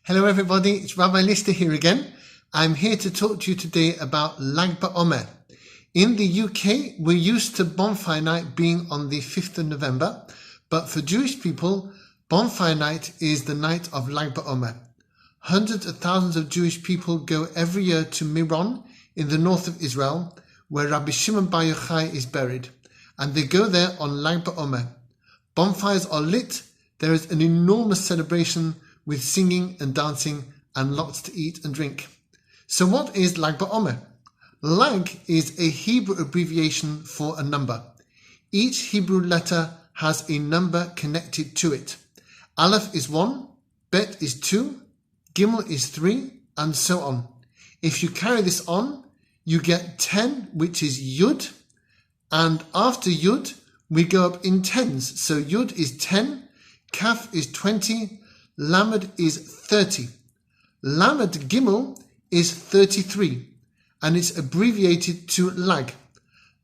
Hello everybody, it's Rabbi Lister here again. I'm here to talk to you today about Lag BaOmer. In the UK, we're used to bonfire night being on the 5th of November, but for Jewish people, bonfire night is the night of Lag BaOmer. Hundreds of thousands of Jewish people go every year to Miron in the north of Israel, where Rabbi Shimon bar Yochai is buried, and they go there on Lag BaOmer. Bonfires are lit, there is an enormous celebration with singing and dancing and lots to eat and drink. So what is Lag BaOmer? Lag is a Hebrew abbreviation for a number. Each Hebrew letter has a number connected to it. Aleph is 1, Bet is 2, Gimel is 3, and so on. If you carry this on, you get 10, which is Yud, and after Yud, we go up in tens. So Yud is 10, Kaf is 20, Lamed is 30. Lamed Gimel is 33, and it's abbreviated to Lag.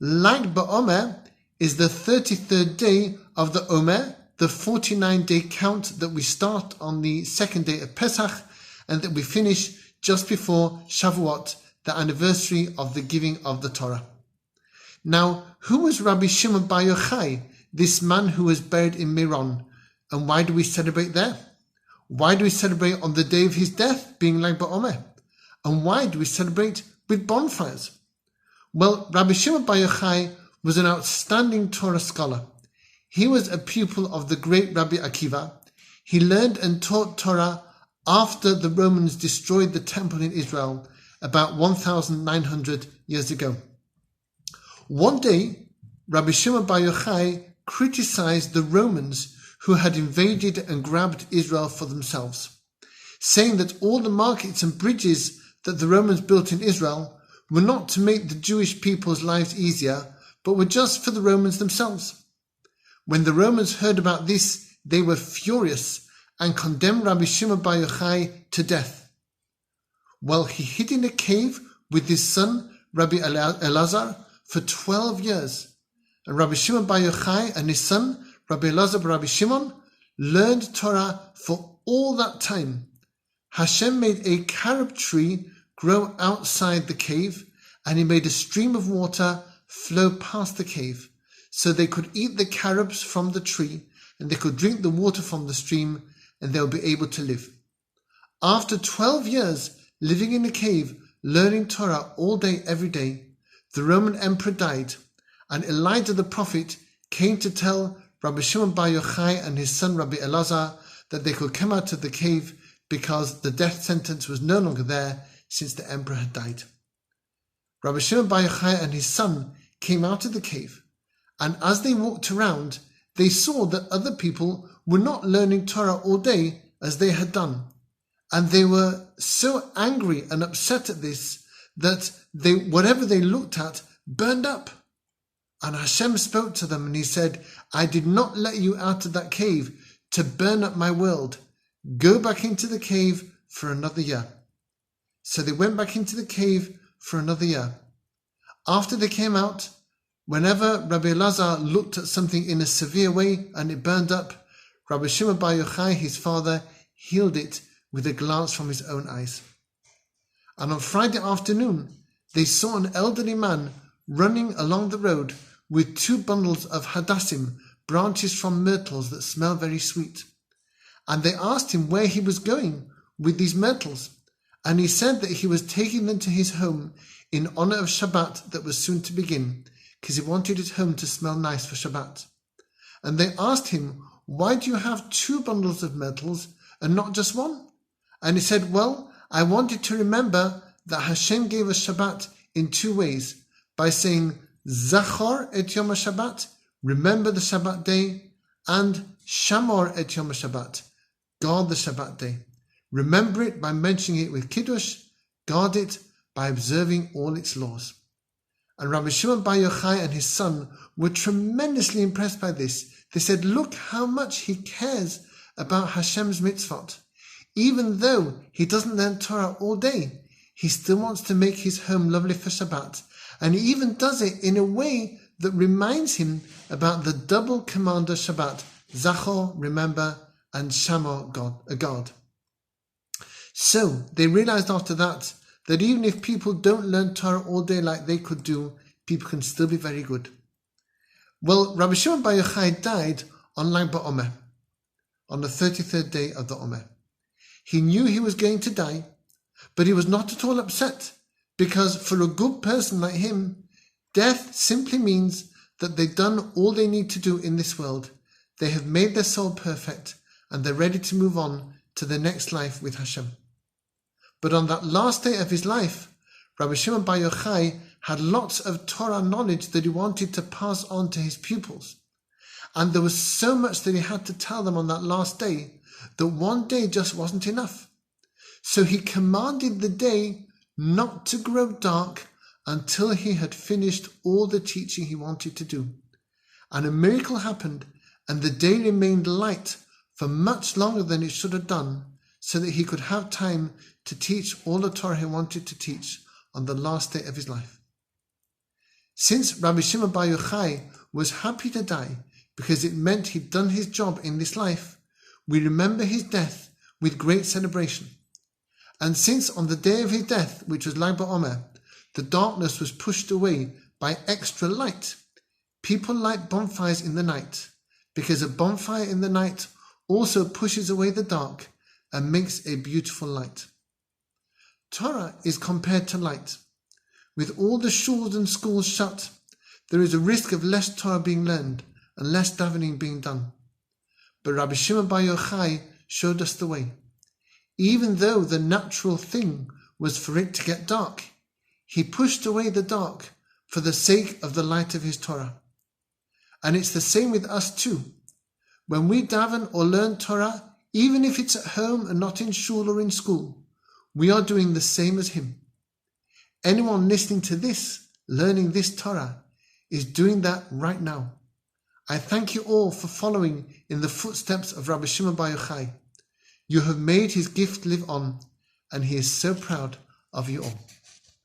Lag BaOmer is the 33rd day of the Omer, the 49-day count that we start on the second day of Pesach, and that we finish just before Shavuot, the anniversary of the giving of the Torah. Now, who was Rabbi Shimon bar Yochai, this man who was buried in Miron, and why do we celebrate there? Why do we celebrate on the day of his death, being Lag BaOmer? And why do we celebrate with bonfires? Well, Rabbi Shimon bar Yochai was an outstanding Torah scholar. He was a pupil of the great Rabbi Akiva. He learned and taught Torah after the Romans destroyed the temple in Israel about 1,900 years ago. One day, Rabbi Shimon bar Yochai criticized the Romans who had invaded and grabbed Israel for themselves, saying that all the markets and bridges that the Romans built in Israel were not to make the Jewish people's lives easier, but were just for the Romans themselves. When the Romans heard about this, they were furious and condemned Rabbi Shimon bar Yochai to death. Well, he hid in a cave with his son, Rabbi Elazar, for 12 years. And Rabbi Shimon bar Yochai and his son, Rabbi Elazar bar Rabbi Shimon, learned Torah for all that time. Hashem made a carob tree grow outside the cave, and he made a stream of water flow past the cave, so they could eat the carobs from the tree, and they could drink the water from the stream, and they would be able to live. After 12 years living in the cave, learning Torah all day, every day, the Roman emperor died, and Elijah the prophet came to tell Rabbi Shimon bar Yochai and his son Rabbi Elazar that they could come out of the cave because the death sentence was no longer there since the emperor had died. Rabbi Shimon bar Yochai and his son came out of the cave, and as they walked around, they saw that other people were not learning Torah all day as they had done, and they were so angry and upset at this that whatever they looked at burned up. And Hashem spoke to them and he said, I did not let you out of that cave to burn up my world. Go back into the cave for another year. So they went back into the cave for another year. After they came out, whenever Rabbi Elazar looked at something in a severe way and it burned up, Rabbi Shimon bar Yochai, his father, healed it with a glance from his own eyes. And on Friday afternoon, they saw an elderly man running along the road with 2 bundles of hadassim, branches from myrtles that smell very sweet. And they asked him where he was going with these myrtles, and he said that he was taking them to his home in honor of Shabbat that was soon to begin, because he wanted his home to smell nice for Shabbat. And they asked him, why do you have 2 bundles of myrtles and not just 1? And he said, well, I wanted to remember that Hashem gave us Shabbat in 2 ways, by saying, Zachor et Yom HaShabbat, remember the Shabbat day, and Shamor et Yom HaShabbat, guard the Shabbat day. Remember it by mentioning it with Kiddush, guard it by observing all its laws. And Rabbi Shimon bar Yochai and his son were tremendously impressed by this. They said, look how much he cares about Hashem's mitzvot. Even though he doesn't learn Torah all day, he still wants to make his home lovely for Shabbat. And he even does it in a way that reminds him about the double command of Shabbat, Zachor, remember, and Shamor, God. So they realized after that even if people don't learn Torah all day like they could do, people can still be very good. Well, Rabbi Shimon bar Yochai died on Lag BaOmer, on the 33rd day of the Omer. He knew he was going to die, but he was not at all upset, because for a good person like him, death simply means that they've done all they need to do in this world. They have made their soul perfect, and they're ready to move on to the next life with Hashem. But on that last day of his life, Rabbi Shimon bar Yochai had lots of Torah knowledge that he wanted to pass on to his pupils. And there was so much that he had to tell them on that last day that one day just wasn't enough. So he commanded the day not to grow dark until he had finished all the teaching he wanted to do. And a miracle happened, and the day remained light for much longer than it should have done, so that he could have time to teach all the Torah he wanted to teach on the last day of his life. Since Rabbi Shimon bar Yochai was happy to die because it meant he'd done his job in this life, we remember his death with great celebration. And since on the day of his death, which was Lag BaOmer, the darkness was pushed away by extra light, people light bonfires in the night, because a bonfire in the night also pushes away the dark and makes a beautiful light. Torah is compared to light. With all the shuls and schools shut, there is a risk of less Torah being learned and less davening being done. But Rabbi Shimon bar Yochai showed us the way. Even though the natural thing was for it to get dark, he pushed away the dark for the sake of the light of his Torah. And it's the same with us too. When we daven or learn Torah, even if it's at home and not in shul or in school, we are doing the same as him. Anyone listening to this, learning this Torah, is doing that right now. I thank you all for following in the footsteps of Rabbi Shimon bar Yochai. You have made his gift live on, and he is so proud of you all.